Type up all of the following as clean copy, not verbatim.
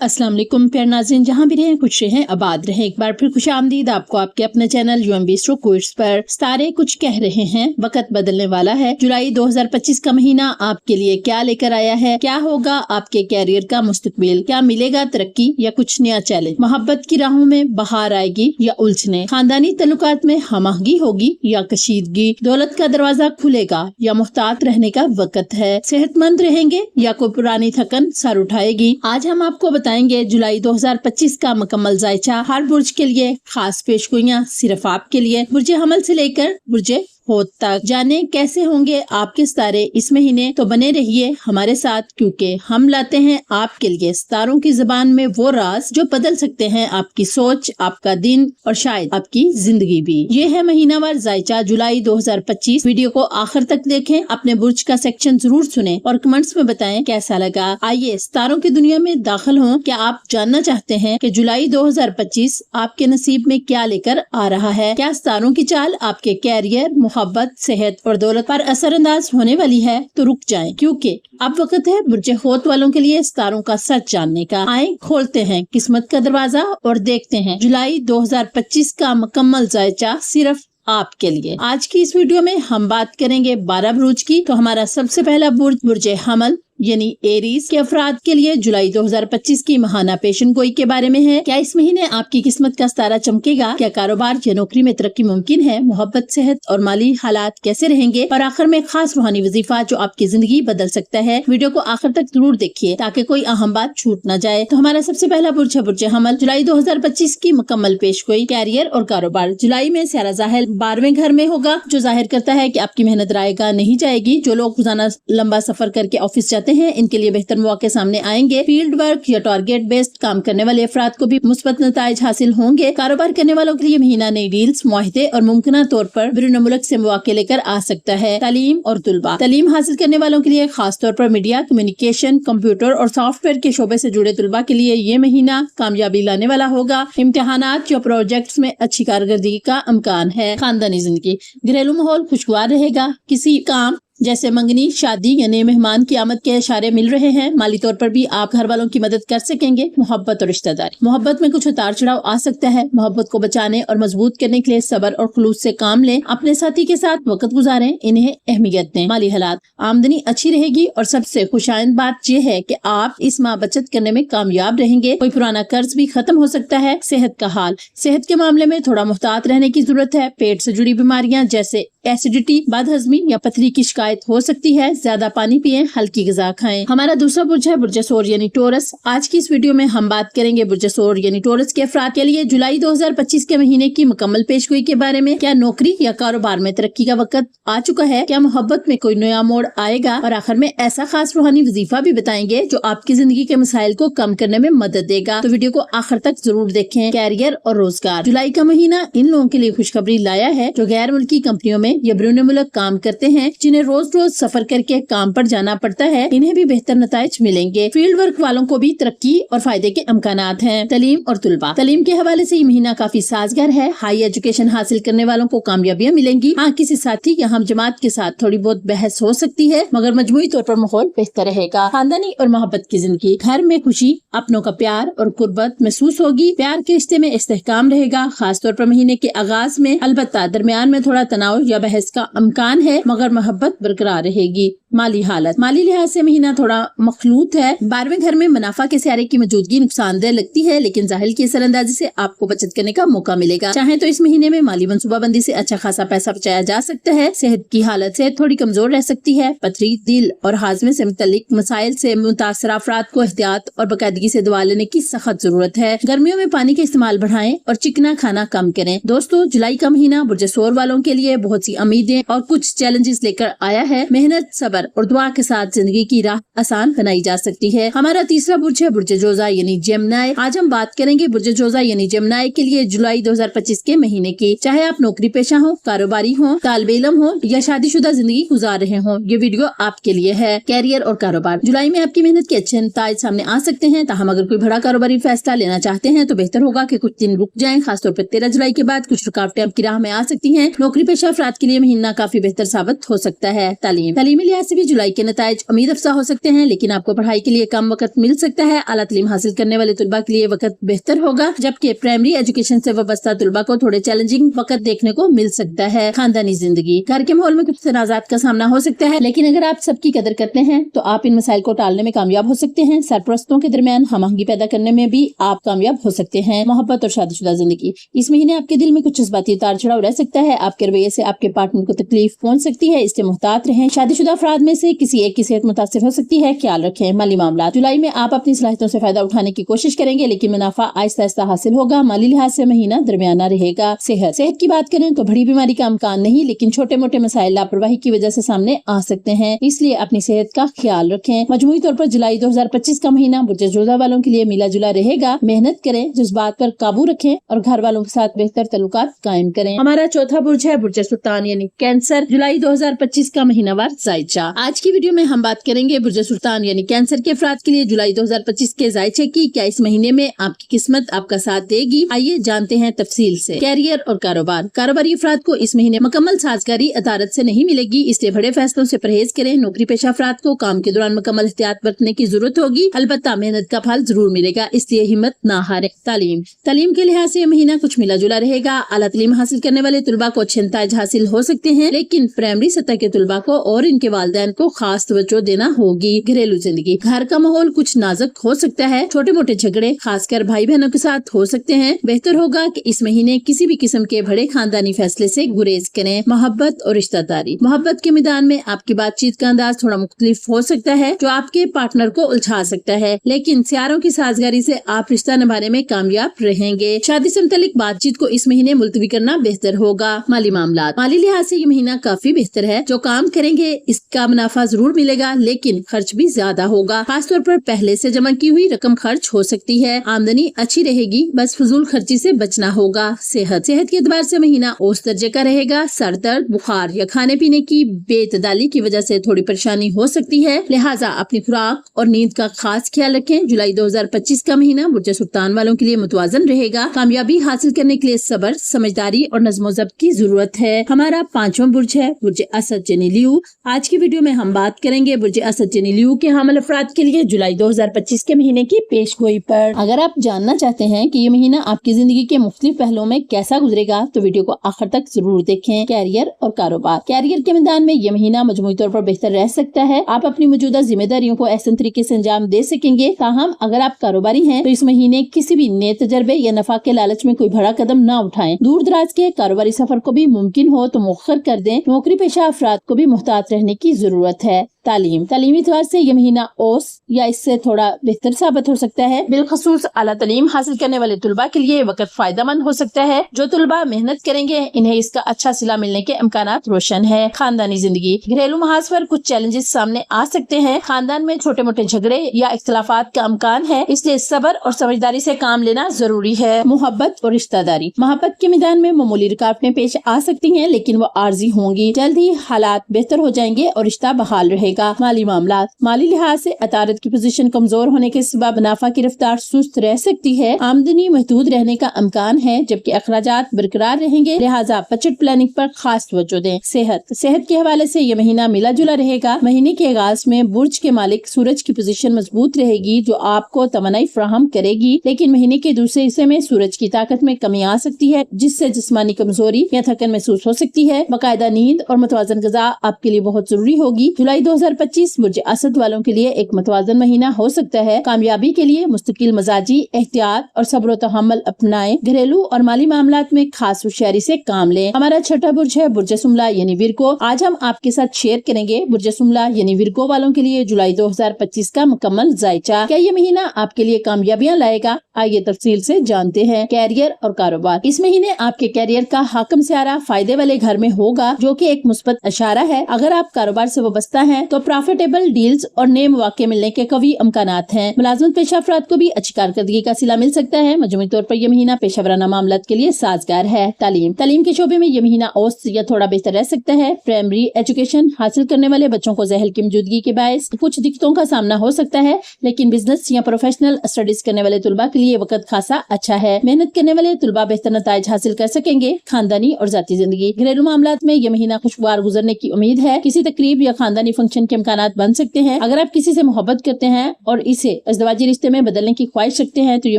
अस्सलाम वालेकुम प्यारे नाज़रीन, जहाँ भी रहें खुश रहें आबाद रहें। एक बार फिर खुश आमदीद आपको आपके अपने चैनल UMB/क्विज़ पर। सितारे कुछ कह रहे हैं, वक्त बदलने वाला है। जुलाई 2025 का महीना आपके लिए क्या लेकर आया है? क्या होगा आपके कैरियर का मुस्तकबिल? क्या मिलेगा तरक्की या कुछ नया चैलेंज? मोहब्बत की राहों में बहार आएगी या उलझने? खानदानी तल्लुकात में हमआहंगी होगी या कशीदगी? दौलत का दरवाजा खुलेगा या मुहतात रहने का वक्त है? सेहतमंद रहेंगे या कोई पुरानी थकन सर उठाएगी? आज हम आपको बताएंगे जुलाई 2025 का मुकम्मल जायचा। हर बुर्ज के लिए खास पेशगोइयाँ सिर्फ आपके लिए। बुर्ज हमल से लेकर बुर्ज होत तक जाने कैसे होंगे आपके सितारे इस महीने। तो बने रहिए हमारे साथ, क्योंकि हम लाते हैं आपके लिए सितारों की जुबान में वो राज जो बदल सकते हैं आपकी सोच, आपका दिन और शायद आपकी जिंदगी भी। ये है महीनावार जायचा जुलाई 2025। वीडियो को आखिर तक देखें, अपने बुर्ज का सेक्शन जरूर सुने और कमेंट्स में बताएं कैसा लगा। आइए सितारों की दुनिया में दाखिल हों। क्या आप जानना चाहते हैं कि जुलाई 2025 आपके नसीब में क्या लेकर आ रहा है? क्या सितारों की चाल आपके कैरियर, मोहब्बत, सेहत और दौलत पर असरअंदाज होने वाली है? तो रुक जाएं, क्योंकि अब वक्त है बुर्ज होत वालों के लिए सितारों का सच जानने का। आए खोलते हैं किस्मत का दरवाजा और देखते हैं जुलाई 2025 का मुकम्मल जायचा सिर्फ आपके लिए। आज की इस वीडियो में हम बात करेंगे 12 बुर्ज की। तो हमारा सबसे पहला बुर्ज बुर्ज हमल यानी एरीज के अफराद के लिए जुलाई 2025 की महाना पेशन गोई के बारे में है। क्या इस महीने आपकी किस्मत का सितारा चमकेगा? क्या कारोबार या नौकरी में तरक्की मुमकिन है? मोहब्बत, सेहत और माली हालात कैसे रहेंगे? और आखिर में खास रूहानी वजीफा जो आपकी जिंदगी बदल सकता है। वीडियो को आखिर तक जरूर देखिए ताकि कोई अहम बात छूट न जाए। तो हमारा सबसे पहला बुर्ज है बुर्ज हमल। जुलाई 2025 की मुकम्मल पेशगोई, कैरियर और कारोबार। जुलाई में सियारा ज़ाहिर 12वें घर में होगा, जो जाहिर करता है कि आपकी मेहनत रायगा नहीं जाएगी। जो लोग रोजाना लंबा सफर करके ऑफिस जाते हैं, इनके लिए बेहतर मौके सामने आएंगे। फील्ड वर्क या टारगेट बेस्ड काम करने वाले अफराद को भी मुस्बत नताइज हासिल होंगे। कारोबार करने वालों के लिए महीना नई डील्स, मुआहदे और मुमकिन तौर पर बैरून मुल्क से मौके लेकर आ सकता है। तालीम और तुलबा। तालीम हासिल करने वालों के लिए खास तौर पर मीडिया, कम्युनिकेशन, कंप्यूटर और सॉफ्टवेयर के शोबे से जुड़े तुलबा के लिए ये महीना कामयाबी लाने वाला होगा। इम्तिहानात या प्रोजेक्ट्स में अच्छी कारकर्दगी का इम्कान है। खानदानी जिंदगी, घरेलू माहौल खुशगवार रहेगा। किसी काम जैसे मंगनी, शादी यानी मेहमान की आमद के इशारे मिल रहे हैं। माली तौर पर भी आप घर वालों की मदद कर सकेंगे। मोहब्बत और रिश्तेदारी। मोहब्बत में कुछ उतार चढ़ाव आ सकता है। मोहब्बत को बचाने और मजबूत करने के लिए सब्र और खुलूस से काम लें। अपने साथी के साथ वक्त गुजारें, इन्हें अहमियत दें। माली हालात, आमदनी अच्छी रहेगी और सबसे खुशाइंद बात यह है कि आप इस माह बचत करने में कामयाब रहेंगे। कोई पुराना कर्ज भी खत्म हो सकता है। सेहत का हाल, सेहत के मामले में थोड़ा मुहतात रहने की जरूरत है। पेट से जुड़ी बीमारियां जैसे एसिडिटी, बदहजमी या पथरी की शिकायत हो सकती है। ज्यादा पानी पिएं, हल्की ग़िज़ा खाएं। हमारा दूसरा बुर्ज है बुर्ज सोर यानी टोरस। आज की इस वीडियो में हम बात करेंगे बुर्ज सोर यानी टोरस के अफराद के लिए जुलाई 2025 के महीने की मुकम्मल पेशगोई के बारे में। क्या नौकरी या कारोबार में तरक्की का वक्त आ चुका है? क्या मोहब्बत में कोई नया मोड़ आएगा? और आखिर में ऐसा खास रूहानी वजीफा भी बताएंगे जो आपकी जिंदगी के मसाइल को कम करने में मदद देगा। तो वीडियो को आखिर तक जरूर देखें। कैरियर और रोजगार। जुलाई का महीना इन लोगों के लिए खुशखबरी लाया है जो गैर मुल्की कंपनियों में या बैरून मुल्क काम करते हैं, जिन्हें रोज रोज सफर करके काम पर जाना पड़ता है। इन्हें भी बेहतर नताइज मिलेंगे। फील्ड वर्क वालों को भी तरक्की और फायदे के इम्कानात हैं। तालीम और तुलबा। तालीम के हवाले से ये महीना काफी साजगार है। हाई एजुकेशन हासिल करने वालों को कामयाबियां मिलेंगी। हाँ, किसी साथी या हम जमात के साथ थोड़ी बहुत बहस हो सकती है, मगर मजमूई तौर पर माहौल बेहतर रहेगा। खानदानी और मोहब्बत की जिंदगी, घर में खुशी, अपनों का प्यार और कुर्बत महसूस होगी। प्यार के रिश्ते में इस्तेहकाम रहेगा, खास तौर पर महीने के आगाज में। अलबत्ता दरमियान में थोड़ा तनाव या बहस का इम्कान है, मगर मोहब्बत बरकरार रहेगी। माली हालत, माली लिहाज से महीना थोड़ा मखलूत है। 12वें घर में मुनाफा के सियारे की मौजूदगी नुकसानदेह लगती है, लेकिन जाहिर की असरअंदाजी से आपको बचत करने का मौका मिलेगा। चाहे तो इस महीने में माली मनसूबाबंदी से अच्छा खासा पैसा बचाया जा सकता है। सेहत की हालत, सेहत थोड़ी कमजोर रह सकती है। पथरी, दिल और हाजमे से मुतल्लिक मसाइल से मुतासर अफराद को एहतियात और बाकायदगी से दवा लेने की सख्त जरूरत है। गर्मियों में पानी का इस्तेमाल बढ़ाएं और चिकना खाना कम करें। दोस्तों, जुलाई का महीना बुर्ज सोर वालों के लिए बहुत सी उम्मीदें और कुछ चैलेंजेस लेकर आया है। मेहनत, सब्र और दुआ के साथ जिंदगी की राह आसान बनाई जा सकती है। हमारा तीसरा बुर्ज है बुर्ज जोजा यानी जेमिनी। आज हम बात करेंगे बुर्ज जोजा यानी जेमिनी के लिए जुलाई 2025 के महीने की। चाहे आप नौकरी पेशा हो, कारोबारी हो, तालिबे इल्म हो या शादीशुदा जिंदगी गुजार रहे हो, ये वीडियो आपके लिए है। कैरियर और कारोबार, जुलाई में आपकी मेहनत के अच्छे नताइज सामने आ सकते हैं। ताहम अगर कोई बड़ा कारोबारी फैसला लेना चाहते हैं तो बेहतर होगा कि कुछ दिन रुक जाएं। खासतौर पर 13 जुलाई के बाद कुछ रुकावटें आपकी राह में आ सकती हैं। नौकरी पेशा अफराद के लिए महीना काफी बेहतर साबित हो सकता है। तालीमी लिहाज से भी जुलाई के नताइज उम्मीद अफजा हो सकते हैं, लेकिन आपको पढ़ाई के लिए कम वक्त मिल सकता है। आला तालीम हासिल करने वाले तुलबा के लिए वक्त बेहतर होगा, जबकि प्राइमरी एजुकेशन से वाबस्ता तुलबा को थोड़े चैलेंजिंग वक्त देखने को मिल सकता है। खानदानी जिंदगी, घर के माहौल में कुछ तनाज़ात का सामना हो सकता है, लेकिन अगर आप सबकी कदर करते हैं तो आप इन मसाइल को टालने में कामयाब हो सकते हैं। सरपरस्तों के दरमियान हमआहंगी पैदा करने में भी आप कामयाब हो सकते हैं। मोहब्बत और शादीशुदा जिंदगी, इस महीने आपके दिल में कुछ जज्बाती उतार चढ़ाव रह सकता है। आपके रवैये से आपके पार्टनर को तकलीफ पहुंच सकती है, इससे मुहतात रहें। शादीशुदा अफराद में से किसी एक की सेहत मुतासिर हो सकती है, ख्याल रखें। माली मामला, जुलाई में आप अपनी सलाहियतों से फायदा उठाने की कोशिश करेंगे, लेकिन मुनाफा आहिस्ता आहिस्ता हासिल होगा। माली लिहाज से महीना दरमियाना रहेगा। सेहत की बात करें तो बड़ी बीमारी का इम्कान नहीं, लेकिन छोटे मोटे मसाइल लापरवाही की वजह से सामने आ सकते हैं, इसलिए अपनी सेहत का ख्याल रखें। मजमूई तौर पर जुलाई 2025 का महीना बुर्ज जुदा वालों के लिए मिला जुला रहेगा। मेहनत करें, जज्बात पर काबू रखें और घर वालों के साथ बेहतर तल्लुकात कायम करें। हमारा चौथा बुर्ज है बुर्ज सुल्तान यानी कैंसर। जुलाई 2025 का महीनावार जायचा। आज की वीडियो में हम बात करेंगे बुर्ज सुल्तान यानी कैंसर के अफराद के लिए जुलाई 2025 के जायचे की। क्या इस महीने में आपकी किस्मत आपका साथ देगी? आइए जानते हैं तफसील से। कैरियर और कारोबार, कारोबारी अफराद को इस महीने मुकम्मल साझगारी अदालत से नहीं मिलेगी, इसलिए बड़े फैसलों से परहेज करें। नौकरी पेशा अफराद को काम के दौरान मुकम्मल एहतियात बरतने की जरूरत होगी, अलबत्ता मेहनत का फल जरूर मिलेगा, इसलिए हिम्मत ना हारे। तालीम के लिहाज से यह महीना कुछ मिला जुला रहेगा। आला तालीम हासिल करने वाले तुलबा को अच्छे नताइज हासिल हो सकते हैं, लेकिन प्राइमरी सतह के तुलबा को और इनके वालिदैन को खास तवज्जो देना होगी। घरेलू जिंदगी, घर का माहौल कुछ नाजुक हो सकता है। छोटे मोटे झगड़े खासकर भाई बहनों के साथ हो सकते हैं। बेहतर होगा कि इस महीने किसी भी किस्म के बड़े खानदानी फैसले से गुरेज करें। मोहब्बत और रिश्तेदारी, मोहब्बत के मैदान में आपकी बातचीत का अंदाज थोड़ा मुख्तलिफ हो सकता है, जो आपके पार्टनर को उलझा सकता है, लेकिन सियारों की साझगारी से आप रिश्ता निभाने में कामयाब रहेंगे। शादी से मुतालिक बातचीत को इस महीने मुलतवी करना बेहतर होगा। माली मामला, माली लिहाज से ये महीना काफी बेहतर है। जो काम करेंगे इसका मुनाफा जरूर मिलेगा, लेकिन खर्च भी ज्यादा होगा। खासतौर पर पहले से जमा की हुई रकम खर्च हो सकती है। आमदनी अच्छी रहेगी, बस फजूल खर्ची से बचना होगा। सेहत के एतबार से महीना औसत दर्जे का रहेगा। सर दर्द, बुखार या खाने पीने की बेतदाली की वजह से थोड़ी परेशानी हो सकती है, लिहाजा अपनी खुराक और नींद का खास ख्याल रखें। जुलाई 2025 का महीना बुर्ज सुल्तान वालों के लिए मुतवाजन रहेगा। कामयाबी हासिल करने के लिए सब्र, समझदारी और नज़्म ज़ब्त की जरूरत है। हमारा पांचवा बुर्ज है बुर्ज असद यानी लियो। आज की वीडियो में हम बात करेंगे बुर्ज असद यानी लियो के हामिल अफराद के लिए जुलाई 2025 के महीने की पेशगोई पर। अगर आप जानना चाहते हैं कि ये महीना आपकी जिंदगी के मुख्तलिफ पहलुओं में कैसा गुजरेगा, तो वीडियो को आखिर तक जरूर देखें। कैरियर और कारोबार, कैरियर के मैदान में ये महीना मजमूई तौर पर बेहतर रह सकता है। आप अपनी मौजूदा जिम्मेदारियों को एहसन तरीके से अंजाम दे सकेंगे। ताहम अगर आप कारोबारी हैं तो इस महीने किसी भी नए तजर्बे या नफा के लालच में कोई बड़ा कदम न उठाएं। दूर दराज के कारोबारी सफर को भी मुमकिन हो तो मुअख्खर कर दें। नौकरी पेशा अफराद को भी मुहतात रहने की जरूरत है। तालीमी एतबार से यह महीना ओस या इससे थोड़ा बेहतर साबित हो सकता है। बिलखसूस आला तालीम हासिल करने वाले तुलबा के लिए वक्त फायदेमंद हो सकता है। जो तुलबा मेहनत करेंगे इन्हें इसका अच्छा सिला मिलने के इम्कानात रोशन है। खानदानी जिंदगी, घरेलू महाज पर कुछ चैलेंजेस सामने आ सकते हैं। खानदान में छोटे मोटे झगड़े या इख्तलाफात का इम्कान है, इसलिए सब्र और समझदारी से काम लेना जरूरी है। मोहब्बत और रिश्तेदारी, मोहब्बत के मैदान में मामूली रुकावटें पेश आ सकती हैं, लेकिन वो आर्जी होंगी। जल्द ही हालात बेहतर हो जाएंगे और रिश्ता बहाल रहेगा। माली मामला, माली लिहाज से अतारत की पोजीशन कमजोर होने के सबब मुनाफा की रफ्तार सुस्त रह सकती है। आमदनी महदूद रहने का इम्कान है, जबकि अखराजात बरकरार रहेंगे, लिहाजा बजट प्लानिंग पर खास तवज्जो दें। सेहत के हवाले से यह महीना मिला जुला रहेगा। महीने के आगाज में बुर्ज के मालिक सूरज की पोजीशन मजबूत रहेगी, जो आपको तमन्नाई फराहम करेगी, लेकिन महीने के दूसरे हिस्से में सूरज की ताकत में कमी आ सकती है, जिससे जिस्मानी कमजोरी या थकन महसूस हो सकती है। बाकायदा नींद और मुतवाजन ग़िज़ा आपके लिए बहुत जरूरी होगी। जुलाई 2025 बुर्ज असद वालों के लिए एक मुतवाजन महीना हो सकता है। कामयाबी के लिए मुस्तकिल मजाजी, एहतियात और सब्र तहम्मुल अपनाएं। घरेलू और माली मामलात में खास होशियारी से काम लें। हमारा छठा बुर्ज है बुर्ज सुमला यानी विरगो। आज हम आपके साथ शेयर करेंगे बुर्ज सुमला यानी विरगो वालों के लिए जुलाई 2025 का मुकम्मल जायचा। क्या ये महीना आपके लिए कामयाबियां लाएगा? आइए तफसील से जानते हैं। कैरियर और कारोबार, इस महीने आपके कैरियर का हाकिम सियारा फायदे वाले घर में होगा, जो कि एक मुस्बत इशारा है। अगर आप कारोबार से वाबस्ता हैं तो प्रॉफिटेबल डील्स और नए मौके मिलने के कवी इम्कानात हैं। मुलाजमत पेशा अफराद को भी अच्छी कारकर्दगी का सिला मिल सकता है। मजमूई तौर पर यह महीना पेशावराना मामलात के लिए साजगार है। तालीम के शोबे में यह महीना औसत या थोड़ा बेहतर रह सकता है। प्राइमरी एजुकेशन हासिल करने वाले बच्चों को जहल की मौजूदगी के बायस कुछ दिक्कतों का सामना हो सकता है, लेकिन बिजनेस या प्रोफेशनल स्टडीज करने वाले तुलबा के लिए वक्त खासा अच्छा है। मेहनत करने वाले तुलबा बेहतर नताइज हासिल कर सकेंगे। खानदानी और जाती जिंदगी, घरेलू मामलात में यह महीना खुशगवार गुजरने की उम्मीद है। किसी तकरीब या खानदानी फंक्शन रिलेशन के इम्कानात बन सकते हैं। अगर आप किसी से मोहब्बत करते हैं और इसे अज़दवाजी रिश्ते में बदलने की ख्वाहिश रखते हैं तो ये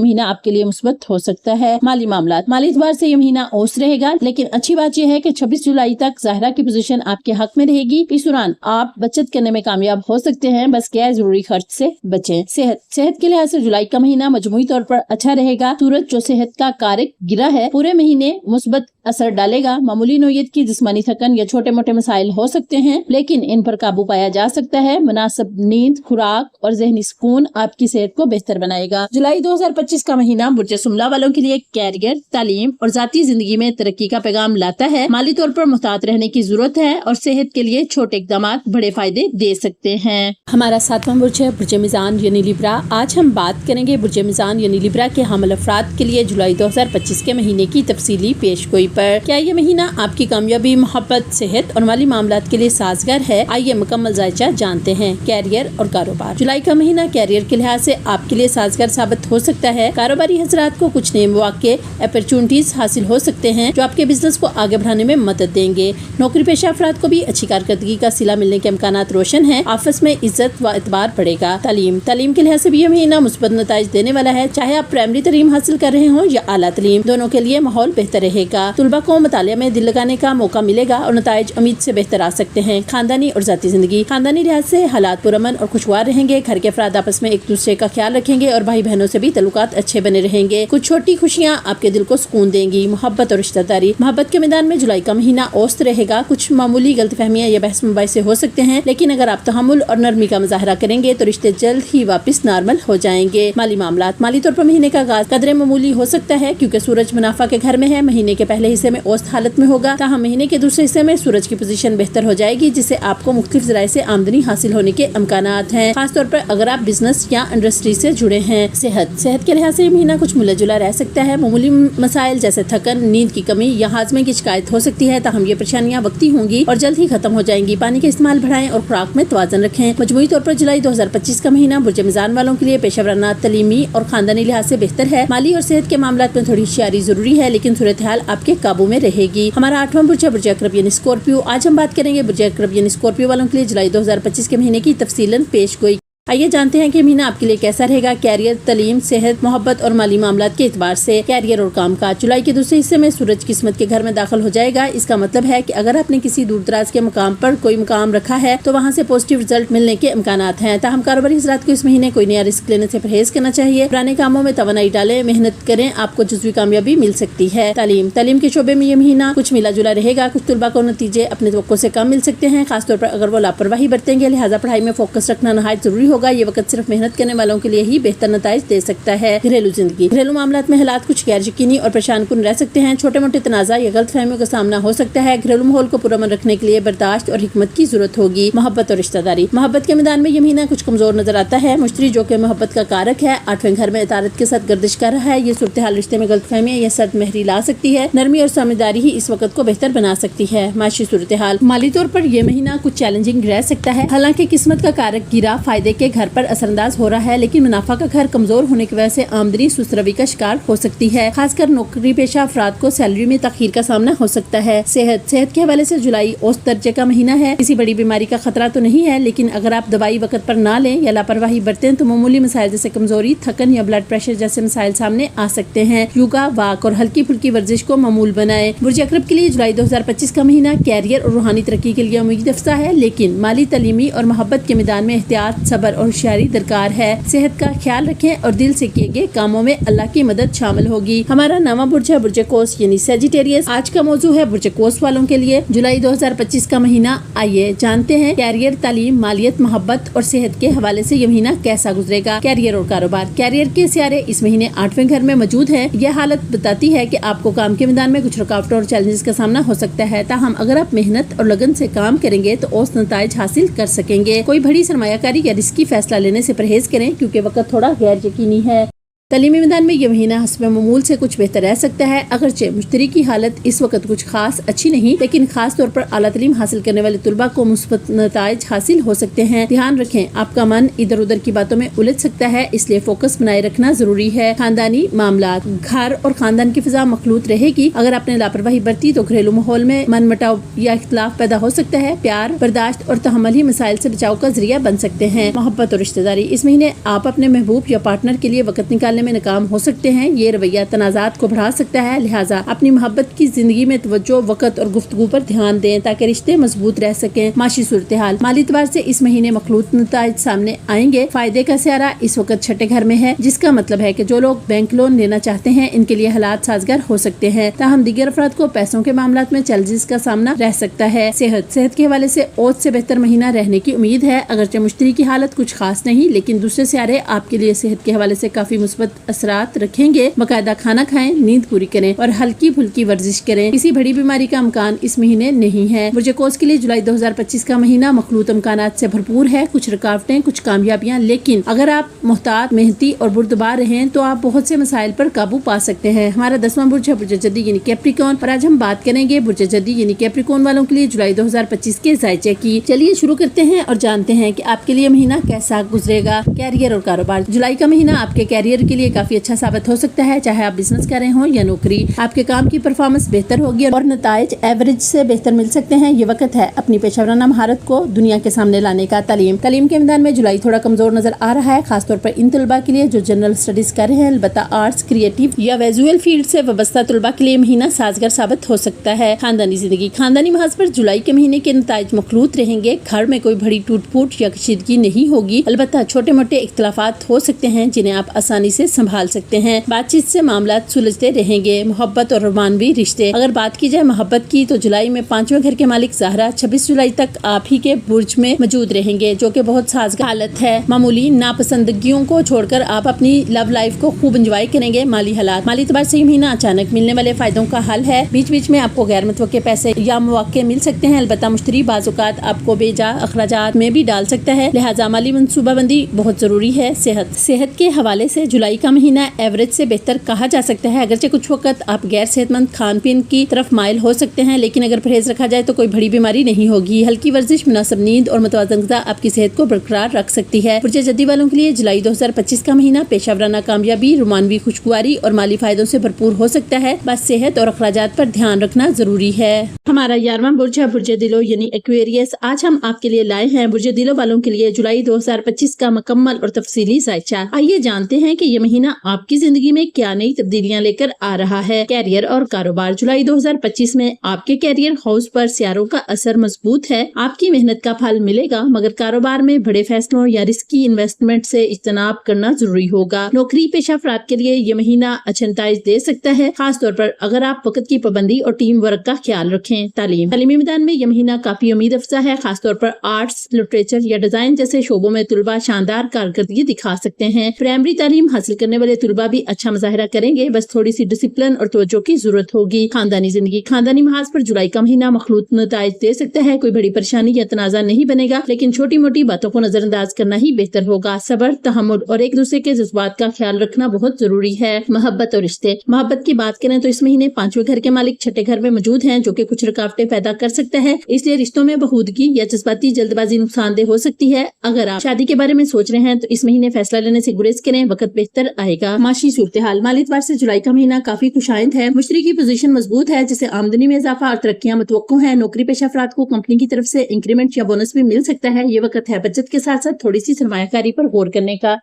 महीना आपके लिए मुस्बत हो सकता है। माली मामलात, माली एतबार से ये महीना औस रहेगा, लेकिन अच्छी बात यह है कि 26 जुलाई तक ज़ाहिरा की पोजीशन आपके हक में रहेगी। इस दौरान आप बचत करने में कामयाब हो सकते हैं, बस गैर जरूरी खर्च से बचें। सेहत के लिहाज से जुलाई का महीना मजमूई तौर पर अच्छा रहेगा। सूरज जो सेहत का कारक गिरा है पूरे महीने मुस्बत असर डालेगा। मामूली नौयत की जिस्मानी थकन या छोटे मोटे मसाइल हो सकते हैं, लेकिन इन पर काबू पाया जा सकता है। मुनासिब नींद, खुराक और ज़हनी सुकून आपकी सेहत को बेहतर बनाएगा। जुलाई 2025 का महीना बुर्ज सुमला वालों के लिए कैरियर, तालीम और जाती जिंदगी में तरक्की का पैगाम लाता है। माली तौर पर मुहतात रहने की जरूरत है और सेहत के लिए छोटे इक़दाम बड़े फायदे दे सकते हैं। हमारा 7वां बुर्ज है बुर्ज मीज़ान यानी लिब्रा। आज हम बात करेंगे बुर्ज मीज़ान यानी लिब्रा के हामिल अफराद के लिए जुलाई 2025 के महीने की तफसीली पेशगोई पर। क्या ये महीना आपकी कामयाबी, मोहब्बत, सेहत और माली मामलात के लिए साजगार है? आइए मुकम्मल जायजा जानते हैं। कैरियर और कारोबार। जुलाई का महीना कैरियर के लिहाज से आपके लिए साजगार साबित हो सकता है। कारोबारी हजरात को कुछ नए मौके, अपॉर्चुनिटीज हासिल हो सकते हैं जो आपके बिजनेस को आगे बढ़ाने में मदद देंगे। नौकरी पेशा अफराद को भी अच्छी कारकर्दगी का सिला मिलने के इम्कानात रोशन है। आपस में इज्जत व एतबार बढ़ेगा। तालीम के लिहाज से भी यह महीना मुस्बत नताइज देने वाला है। चाहे आप प्राइमरी तालीम हासिल कर रहे हो या आला तालीम, दोनों के लिए माहौल बेहतर रहेगा। तुलबा को मुतालिया में दिल लगाने का मौका मिलेगा और नताइज उम्मीद से बेहतर आ सकते हैं। खानदानी और जाती जिंदगी। खानदानी लिहाज से हालात पुरअमन और खुशगवार रहेंगे। घर के अफराद आपस में एक दूसरे का ख्याल रखेंगे और भाई बहनों से भी तल्लुकात अच्छे बने रहेंगे। कुछ छोटी खुशियाँ आपके दिल को सुकून देंगी। मोहब्बत और रिश्तेदारी। मोहब्बत के मैदान में जुलाई का महीना औस्त रहेगा। कुछ मामूली गलतफहमियां या बहस मुबाहिसे हो सकते हैं, लेकिन अगर आप तहम्मुल और नरमी का मुजाहरा करेंगे तो रिश्ते जल्द ही वापस नॉर्मल हो जाएंगे। माली मामलात। माली तौर पर महीने का आगाज कदरे मामूली हो सकता है क्योंकि सूरज मुनाफा के घर में है। महीने के पहले हिस्से में औस्त हालत में होगा, ताहम महीने के दूसरे हिस्से में सूरज की पोजीशन बेहतर हो जाएगी, जिससे आपको मुख्तलिफ जराए से आमदनी हासिल होने के इम्कानात हैं, खासतौर पर अगर आप बिजनेस या इंडस्ट्री से जुड़े हैं। सेहत के लिहाज से महीना कुछ मिला जुला रह सकता है। मामूली मसाइल जैसे थकन, नींद की कमी या हाजमे की शिकायत हो सकती है, ताहम ये परेशानियां वक्ती होंगी और जल्द ही खत्म हो जाएंगी। पानी का इस्तेमाल बढ़ाएं और खुराक में तवाज़ुन रखें। मजमूई तौर पर जुलाई 2025 का महीना बुर्ज मीज़ान वालों के लिए पेशेवराना, तलीमी और खानदानी लिहाज से बेहतर है। माली और सेहत के मामलात में थोड़ी होशियारी जरूरी है, लेकिन सूरत हाल आपके काबू में रहेगी। हमारा 8वां बुर्ज है बुर्ज अक़रब यानी स्कॉर्पियो। आज हम बात करेंगे बुर्ज अक़रब यानी स्कॉर्पियो वालों के लिए जुलाई 2025 के महीने की तफसीलन पेशगोई। आइए जानते हैं कि महीना आपके लिए कैसा रहेगा। कैरियर, तालीम, सेहत, मोहब्बत और माली मामलात के एतबार से। कैरियर और काम काज। जुलाई के दूसरे हिस्से में सूरज किस्मत के घर में दाखिल हो जाएगा। इसका मतलब है कि अगर आपने किसी दूर दराज के मुकाम पर कोई मुकाम रखा है तो वहाँ से पॉजिटिव रिजल्ट मिलने के इम्कानात हैं। ताहम कारोबारी हज़रात को इस महीने कोई नया रिस्क लेने से परहेज करना चाहिए। पुराने कामों में तवानाई डालें, मेहनत करें, आपको जुज़वी कामयाबी मिल सकती है। तालीम के शोबे में ये महीना कुछ मिला जुला रहेगा। कुछ तुलबा को नतीजे अपने तवक्को से कम मिल सकते हैं, खासतौर पर अगर वो लापरवाही बरतेंगे। लिहाजा पढ़ाई में फोकस रखना नहायत जरूरी होगा। ये वक्त सिर्फ मेहनत करने वालों के लिए ही बेहतर नताइज दे सकता है। घरेलू जिंदगी। घरेलू मामलात में हालात कुछ गैर यकीनी और परेशान कुन रह सकते हैं। छोटे मोटे तनाज़ा या गलत फहमियों का सामना हो सकता है। घरेलू माहौल को पुरअमन रखने के लिए बर्दाश्त और हिकमत की जरूरत होगी। मोहब्बत और रिश्तेदारी। मोहब्बत के मैदान में यह महीना कुछ कमजोर नजर आता है। मुश्तरी जो कि मोहब्बत का कारक है 8वें घर में इतारत के साथ गर्दिश कर रहा है। ये सूरत हाल रिश्ते में गलत फहमियां या सर्द महरी ला सकती है। नरमी और समझदारी ही इस वक्त को बेहतर बना सकती है। माशी सूरत हाल। माली तौर पर यह महीना कुछ चैलेंजिंग रह सकता है। हालांकि किस्मत का कारक गिरा फायदे के घर पर असरअंदाज हो रहा है, लेकिन मुनाफा का घर कमजोर होने की वजह से आमदनी सुस्त-रवी का शिकार हो सकती है। खासकर नौकरी पेशा अफराद को सैलरी में तखीर का सामना हो सकता है। सेहत के हवाले से जुलाई औसत दर्जे का महीना है। किसी बड़ी बीमारी का खतरा तो नहीं है, लेकिन अगर आप दवाई वक्त पर ना लें या लापरवाही बरतें तो मामूली मसाइल जैसे कमजोरी, थकन या ब्लड प्रेशर जैसे मसाइल सामने आ सकते हैं। योगा, वाक और हल्की फुल्की वर्जिश को मामूल बनाए। बुर्ज अक़रब के लिए जुलाई 2025 का महीना कैरियर और रूहानी तरक्की के लिए उम्मीद अफ़ज़ा है, लेकिन माली, तलीमी और मोहब्बत के मैदान में एहतियात, सब्र और होशियारी दरकार है। सेहत का ख्याल रखें और दिल से किए गए कामों में अल्लाह की मदद शामिल होगी। हमारा 9वां बुर्ज है बुर्ज कोस यानी सेजिटेरियस। आज का मौजू है बुर्ज कोस वालों के लिए जुलाई 2025 का महीना। आइए जानते हैं कैरियर, तालीम, मालियत, मोहब्बत और सेहत के हवाले से यह महीना कैसा गुजरेगा। कैरियर और कारोबार। कैरियर के सियारे इस महीने 8वें घर में मौजूद है। यह हालत बताती है कि आपको काम के मैदान में कुछ रुकावटों और चैलेंजेस का सामना हो सकता है। ताहम अगर आप मेहनत और लगन से काम करेंगे तो औसत नताइज हासिल कर सकेंगे। कोई बड़ी सरमायाकारी या रिस्की फैसला लेने से परहेज करें क्योंकि वक्त थोड़ा गैर यकीनी है। تعلیمی میدان میں یہ مہینہ حسب معمول سے کچھ بہتر رہ سکتا ہے، اگرچہ مشتری کی حالت اس وقت کچھ خاص اچھی نہیں، لیکن خاص طور پر اعلیٰ تعلیم حاصل کرنے والے طلباء کو مثبت نتائج حاصل ہو سکتے ہیں۔ دھیان رکھیں، آپ کا من ادھر ادھر کی باتوں میں الجھ سکتا ہے، اس لیے فوکس بنائے رکھنا ضروری ہے۔ خاندانی معاملات، گھر اور خاندان کی فضا مخلوط رہے گی۔ اگر آپ نے لاپرواہی برتی تو گھریلو ماحول میں من مٹاؤ یا اختلاف پیدا ہو سکتا ہے۔ پیار، برداشت اور تحمل ہی مسائل سے بچاؤ کا ذریعہ بن سکتے ہیں۔ محبت اور رشتہ داری، اس مہینے آپ اپنے محبوب یا پارٹنر کے لیے وقت نکالنے میں ناکام ہو سکتے ہیں۔ یہ رویہ تنازعات کو بڑھا سکتا ہے، لہٰذا اپنی محبت کی زندگی میں توجہ، وقت اور گفتگو پر دھیان دیں تاکہ رشتے مضبوط رہ سکیں۔ معاشی صورتحال، مالی اعتبار سے اس مہینے مخلوط نتائج سامنے آئیں گے۔ فائدے کا سیارہ اس وقت چھٹے گھر میں ہے، جس کا مطلب ہے کہ جو لوگ بینک لون لینا چاہتے ہیں ان کے لیے حالات سازگار ہو سکتے ہیں، تاہم دیگر افراد کو پیسوں کے معاملات میں چیلنجز کا سامنا رہ سکتا ہے۔ صحت کے حوالے سے اوت سے بہتر مہینہ رہنے کی امید ہے، اگرچہ مشتری کی حالت کچھ خاص نہیں، لیکن دوسرے سیارے آپ کے لیے صحت کے حوالے سے کافی مثبت اثرات رکھیں گے۔ باقاعدہ کھانا کھائیں، نیند پوری کریں اور ہلکی پھلکی ورزش کریں۔ کسی بڑی بیماری کا امکان اس مہینے نہیں ہے۔ برج قوس کے لیے جولائی 2025 کا مہینہ مخلوط امکانات سے بھرپور ہے، کچھ رکاوٹیں، کچھ کامیابیاں، لیکن اگر آپ محتاط، محنتی اور بردبار رہیں تو آپ بہت سے مسائل پر قابو پا سکتے ہیں۔ ہمارا 10واں برج ہے برج جدی یعنی کیپریکون، اور آج ہم بات کریں گے برج جدی یعنی کیپریکون والوں کے لیے جولائی 2025 کے ذائچے کی۔ چلیے شروع کرتے ہیں اور جانتے ہیں کہ آپ کے لیے مہینہ کیسا گزرے گا۔ کیریئر اور کاروبار، جولائی کا مہینہ آپ کے کیریئر کے لیے کافی اچھا ثابت ہو سکتا ہے، چاہے آپ بزنس کر رہے ہوں یا نوکری۔ آپ کے کام کی پرفارمنس بہتر ہوگی اور نتائج ایوریج سے بہتر مل سکتے ہیں۔ یہ وقت ہے اپنی پیشہ ورانہ مہارت کو دنیا کے سامنے لانے کا۔ تعلیم کے میدان میں جولائی تھوڑا کمزور نظر آ رہا ہے، خاص طور پر ان طلباء کے لیے جو جنرل اسٹڈیز کر رہے ہیں، البتہ آرٹس، کریٹو یا ویژول فیلڈ سے وابستہ طلباء کے لیے مہینہ سازگار ثابت ہو سکتا ہے۔ خاندانی زندگی، خاندانی محاذ پر جولائی کے مہینے کے نتائج مخلوط رہیں گے۔ گھر میں کوئی بڑی ٹوٹ پھوٹ یا کشیدگی نہیں ہوگی، البتہ چھوٹے موٹے اختلافات ہو سکتے ہیں جنہیں آپ آسانی سے سنبھال سکتے ہیں۔ بات چیت سے معاملات سلجھتے رہیں گے۔ محبت اور رومانوی رشتے، اگر بات کی جائے محبت کی تو جولائی میں 5ویں گھر کے مالک زہرا 26 جولائی تک آپ ہی کے برج میں موجود رہیں گے، جو کہ بہت سازگار حالت ہے۔ معمولی ناپسندگیوں کو چھوڑ کر آپ اپنی لو لائف کو خوب انجوائے کریں گے۔ مالی حالات، مالی اعتبار سے یہ مہینہ اچانک ملنے والے فائدوں کا حل ہے۔ بیچ بیچ میں آپ کو غیر متوقع پیسے یا مواقع مل سکتے ہیں، البتہ مشتری بعض اوقات آپ کو بے جا اخراجات میں بھی ڈال سکتا ہے، لہٰذا مالی منصوبہ بندی بہت ضروری ہے۔ صحت کے حوالے سے جولائی کا مہینہ ایوریج سے بہتر کہا جا سکتا ہے، اگرچہ کچھ وقت آپ غیر صحت مند کھان پین کی طرف مائل ہو سکتے ہیں، لیکن اگر پرہیز رکھا جائے تو کوئی بڑی بیماری نہیں ہوگی۔ ہلکی ورزش، مناسب نیند اور متوازن غذا آپ کی صحت کو برقرار رکھ سکتی ہے۔ برج جدی والوں کے لیے جولائی 2025 کا مہینہ پیشہ ورانہ کامیابی، رومانوی خوشگواری اور مالی فائدوں سے بھرپور ہو سکتا ہے، بس صحت اور اخراجات پر دھیان رکھنا ضروری ہے۔ ہمارا 11واں برج ہے برج دلو یعنی ایکویریس۔ آج ہم آپ کے لیے لائے ہیں برج دلو والوں کے لیے جولائی 2025 کا مکمل اور تفصیلی ذائچہ۔ آئیے جانتے ہیں کہ یہ مہینہ آپ کی زندگی میں کیا نئی تبدیلیاں لے کر آ رہا ہے۔ کیریئر اور کاروبار، جولائی 2025 میں آپ کے کیریئر ہاؤس پر سیاروں کا اثر مضبوط ہے۔ آپ کی محنت کا پھل ملے گا، مگر کاروبار میں بڑے فیصلوں یا رسکی انویسٹمنٹ سے اجتناب کرنا ضروری ہوگا۔ نوکری پیشہ افراد کے لیے یہ مہینہ اچھے نتائج دے سکتا ہے، خاص طور پر اگر آپ وقت کی پابندی اور ٹیم ورک کا خیال رکھیں۔ تعلیمی میدان میں یہ مہینہ کافی امید افزا ہے، خاص طور پر آرٹس، لٹریچر یا ڈیزائن جیسے شعبوں میں طلباء شاندار کارکردگی دکھا سکتے ہیں۔ پرائمری تعلیم حاصل کرنے والے طلباء بھی اچھا مظاہرہ کریں گے، بس تھوڑی سی ڈسپلن اور توجہ کی ضرورت ہوگی۔ خاندانی زندگی، خاندانی محاذ پر جولائی کا مہینہ مخلوط نتائج دے سکتا ہے، کوئی بڑی پریشانی یا تنازع نہیں بنے گا، لیکن چھوٹی موٹی باتوں کو نظر انداز کرنا ہی بہتر ہوگا۔ صبر، تحمل اور ایک دوسرے کے جذبات کا خیال رکھنا بہت ضروری ہے۔ محبت اور رشتے، محبت کی بات کریں تو اس مہینے 5ویں گھر کے مالک چھٹے گھر میں موجود ہیں، جو کہ کچھ رکاوٹیں پیدا کر سکتا ہے، اس لیے رشتوں میں بہودگی یا جذباتی جلد بازی نقصان دہ ہو سکتی ہے۔ اگر آپ شادی کے بارے میں سوچ رہے ہیں تو اس مہینے فیصلہ لینے سے گریز کریں، وقت بہتر آئے گا۔ معاشی صورتحال، مالی اعتبار سے جولائی کا مہینہ کافی خوشائند ہے، مشتری کی پوزیشن مضبوط ہے جسے آمدنی میں اضافہ اور ترقیاں متوقع ہیں۔ نوکری پیشہ افراد کو کمپنی کی طرف سے انکریمنٹ یا بونس بھی مل سکتا ہے۔ یہ وقت ہے بچت کے ساتھ ساتھ تھوڑی سی سرمایہ کاری پر غور کرنے کا۔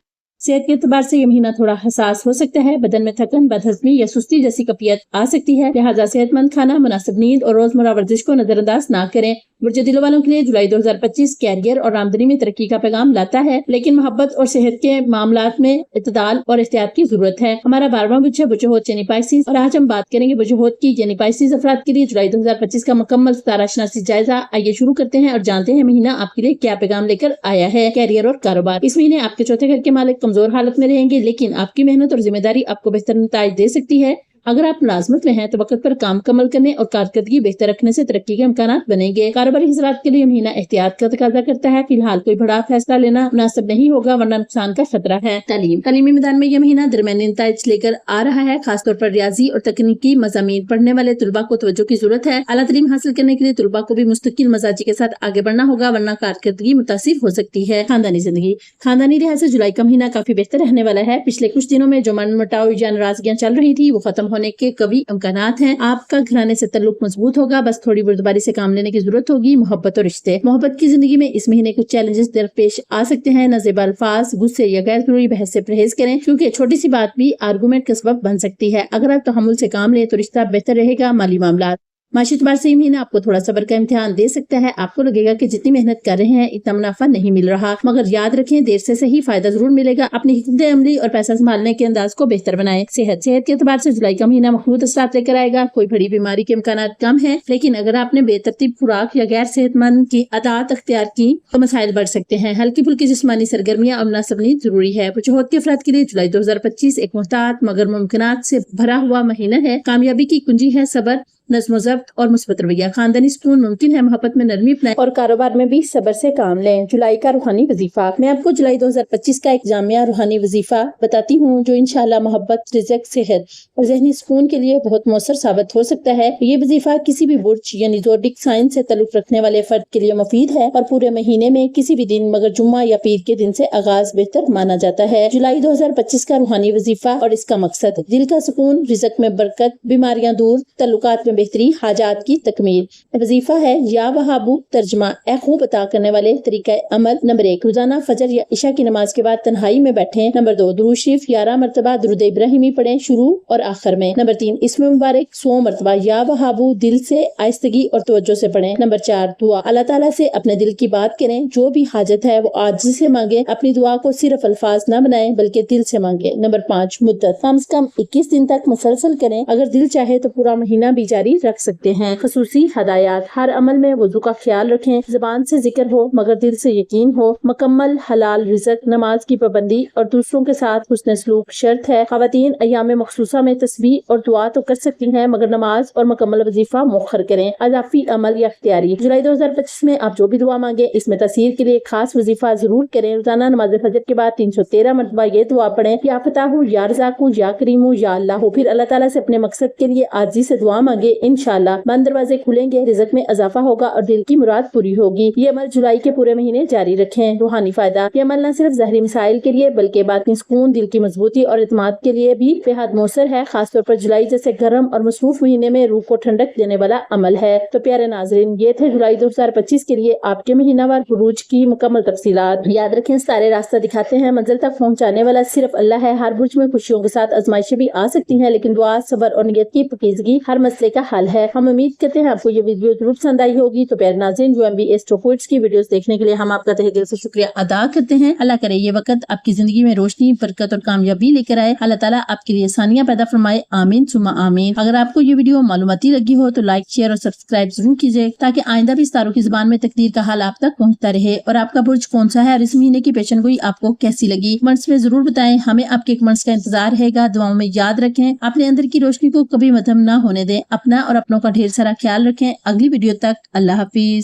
صحت کے اعتبار سے یہ مہینہ تھوڑا حساس ہو سکتا ہے، بدن میں تھکن، بد ہضمی یا سستی جیسی کیفیت آ سکتی ہے، لہٰذا صحت مند کھانا، مناسب نیند اور روزمرہ ورزش کو نظر انداز نہ کریں۔ برج دلو والوں کے لیے جولائی 2025 کیریئر اور آمدنی میں ترقی کا پیغام لاتا ہے، لیکن محبت اور صحت کے معاملات میں اعتدال اور احتیاط کی ضرورت ہے۔ ہمارا 12واں برج ہے برج حوت یعنی پائسیز، اور آج ہم بات کریں گے برج حوت کی یعنی پائسیز افراد کے لیے جولائی 2025 کا مکمل ستارہ شناسی جائزہ۔ آئیے شروع کرتے ہیں اور جانتے ہیں مہینہ آپ کے لیے کیا پیغام لے کر آیا ہے۔ کیریئر اور کاروبار، اس مہینے آپ کے چوتھے گھر کے مالک کمزور حالت میں رہیں گے، لیکن آپ کی محنت اور ذمہ داری آپ کو بہتر نتائج دے سکتی ہے۔ अगर आप मुलाजमत में हैं तो वक्त पर काम मुकम्मल करने और कारकर्दगी बेहतर रखने से तरक्की के इम्कानात बनेंगे। कारोबारी हज़रात के लिए महीना एहतियात का तकाजा करता है। फिलहाल कोई बड़ा फैसला लेना मुनासिब नहीं होगा वरना नुकसान का खतरा है। तालीमी मैदान में यह महीना दरमियानी नताइज लेकर आ रहा है। खासतौर पर रियाजी और तकनीकी मज़ामीन पढ़ने वाले तुलबा को तवज्जो की जरूरत है। आला तालीम हासिल करने के लिए तुलबा को भी मुस्तकिल मजाजी के साथ आगे बढ़ना होगा वरना कारकर्दगी मुतासिर हो सकती है। खानदानी जिंदगी, खानदानी लिहाज से जुलाई का महीना काफी बेहतर रहने वाला है। पिछले कुछ दिनों में जो मनमुटाव या नाराजगियां चल रही थी वो खत्म होने के कभी इम्कानात हैं। आपका घराने से ताल्लुक मजबूत होगा, बस थोड़ी बुर्दबारी से काम लेने की जरूरत होगी। मोहब्बत और रिश्ते, मोहब्बत की जिंदगी में इस महीने कुछ चैलेंजेस दरपेश आ सकते हैं। नज़ेब अल्फाज, गुस्से या गैर जरूरी बहस से परहेज करें क्योंकि छोटी सी बात भी आर्गुमेंट का सबब बन सकती है। अगर आप तहम्मुल से काम लें तो रिश्ता बेहतर रहेगा। माली मामला, माशी एतबार से ये महीना आपको थोड़ा सब्र का इम्तिहान दे सकता है। आपको लगेगा कि जितनी मेहनत कर रहे हैं इतना मुनाफा नहीं मिल रहा, मगर याद रखें देर से सही फायदा जरूर मिलेगा। अपनी हिकमत अमली और पैसा संभालने के अंदाज को बेहतर बनाएं। सेहत के एतबार से जुलाई का महीना मखलूत असरात लेकर आएगा। कोई बड़ी बीमारी के इम्कानात कम है, लेकिन अगर आपने बेतरतीब खुराक या गैर सेहतमंद की आदत अख्तियार की तो मसाइल बढ़ सकते हैं। हल्की फुल्की जिस्मानी सरगर्मियां और मुनासिब नींद जरूरी है। वजूहत के अफराद के लिए जुलाई 2025 एक मुहतात मगर मुमकिनात से भरा हुआ महीना है। कामयाबी की कुंजी है सब्र, नज़्म ज़ब्त और मुस्बत रवैया। खानदानी सुकून मुमकिन है। मोहब्बत में नरमी अपनाएं और कारोबार में भी सब्र से काम लें। जुलाई का रूहानी वजीफा, मैं आपको जुलाई 2025 का एक जामिया रूहानी वजीफा बताती हूँ जो इंशाअल्लाह मोहब्बत, रिज़्क, सेहत और ज़हनी सुकून के लिए बहुत मौसर साबित हो सकता है। ये वजीफा किसी भी बुर्ज यानी ज़ोडिक साइन से ताल्लुक रखने वाले फर्द के लिए मुफीद है और पूरे महीने में किसी भी दिन मगर जुम्मा या पीर के दिन से आगाज बेहतर माना जाता है। जुलाई 2025 का रूहानी वजीफा और इसका मकसद दिल का सुकून, रिज़्क में बरकत, बीमारियां दूर, तल्लुकात में बेहतरी, हाजात की तकमील। वजीफा है या वहाबू, तर्जमा ए खूब अता करने वाले तरीका अमल। नंबर 1, रोजाना फजर या इशा की नमाज के बाद तन्हाई में बैठें। नंबर 2, दुरूद शरीफ 11 मरतबा दुरूद इब्राहिमी पढ़ें शुरू और आखिर में। नंबर 3, इसमें मुबारक 100 मरतबा या वहाबू दिल से आहिस्तगी और तवज्जो से पढ़ें। नंबर 4, दुआ, अल्लाह ताला से अपने दिल की बात करें। जो भी हाजत है वो आजिज़ी से मांगे। अपनी दुआ को सिर्फ अल्फाज न बनाएं बल्कि दिल से मांगे। नंबर 5, मुद्दत, कम से कम 21 दिन तक मुसलसल करें। अगर दिल चाहे तो पूरा महीना भी जारी रख सकते हैं। खसूसी हदायत, हर अमल में वुजू का ख्याल रखें। ज़बान से जिक्र हो मगर दिल से यकीन हो। मुकम्मल हलाल रिज़्क, नमाज की पाबंदी और दूसरों के साथ हुस्न सलूक शर्त है। ख़वातीन अय्याम मखसूसा में तस्बीह और दुआ तो कर सकती हैं मगर नमाज और मुकम्मल वजीफा मुअख्खर करें। अज़ाफ़ी अमल या इख्तियारी, जुलाई 2025 में आप जो भी दुआ मांगे इसमें तसीर के लिए खास वजीफा जरूर करें। रोजाना नमाज फजर के बाद 313 मरतबा ये दुआ पढ़ें, या फताहू, या रज़ाकू, या करीमू, या अल्लाह। फिर अल्लाह ताला से अपने मकसद के लिए आजिज़ी से दुआ मांगे। इंशाअल्लाह बंद दरवाजे खुलेंगे, रिज़्क में इजाफा होगा और दिल की मुराद पूरी होगी। ये अमल जुलाई के पूरे महीने जारी रखें। रूहानी फायदा, ये अमल न सिर्फ ज़ाहिरी मिसाइल के लिए बल्कि बातिनी सुकून, दिल की मजबूती और इत्मीनान के लिए भी बेहद मौसर है। खासतौर पर जुलाई जैसे गर्म और मसरूफ महीने में रूह को ठंडक देने वाला अमल है। तो प्यारे नाज़रीन, ये थे जुलाई 2025 के लिए आपके महीनावार बुरूज की मुकम्मल तफसीलात। याद रखें सारे रास्ता दिखाते हैं, मंजिल तक पहुँचाने वाला सिर्फ अल्लाह है। हर बुर्ज में खुशियों के साथ आजमाइशें भी आ सकती हैं, लेकिन दुआ, सब्र और नियत की पकीज़गी हर मसले का हल है। हम उम्मीद करते हैं आपको ये वीडियो जरूर पसंद आई होगी। तो प्यारे नाज़रीन, UMB एस्ट्रोक्विड्स की वीडियोस देखने के लिए हम आपका तहे दिल से शुक्रिया अदा करते हैं। अल्लाह करे ये वक्त आपकी जिंदगी में रोशनी, बरकत और कामयाबी लेकर आए। अल्लाह ताला आपके लिए आसानियां पैदा फरमाए। आमीन सुम्मा आमीन। अगर आपको ये वीडियो मालूमाती लगी हो तो लाइक, शेयर और सब्सक्राइब जरूर कीजिए ताकि आइंदा भी सितारों की जुबान में तकदीर का हाल आप तक पहुँचता रहे। और आपका बुर्ज कौन सा है और इस महीने की पेशन गोई आपको कैसी लगी, कमेंट्स में जरूर बताएं। हमें आपके कमेंट्स का इंतजार रहेगा। दुआओं में याद रखें, अपने अंदर की रोशनी को कभी मध्यम न होने दें। अपना और अपनों का ढेर सारा ख्याल रखें। अगली वीडियो तक अल्लाह हाफिज।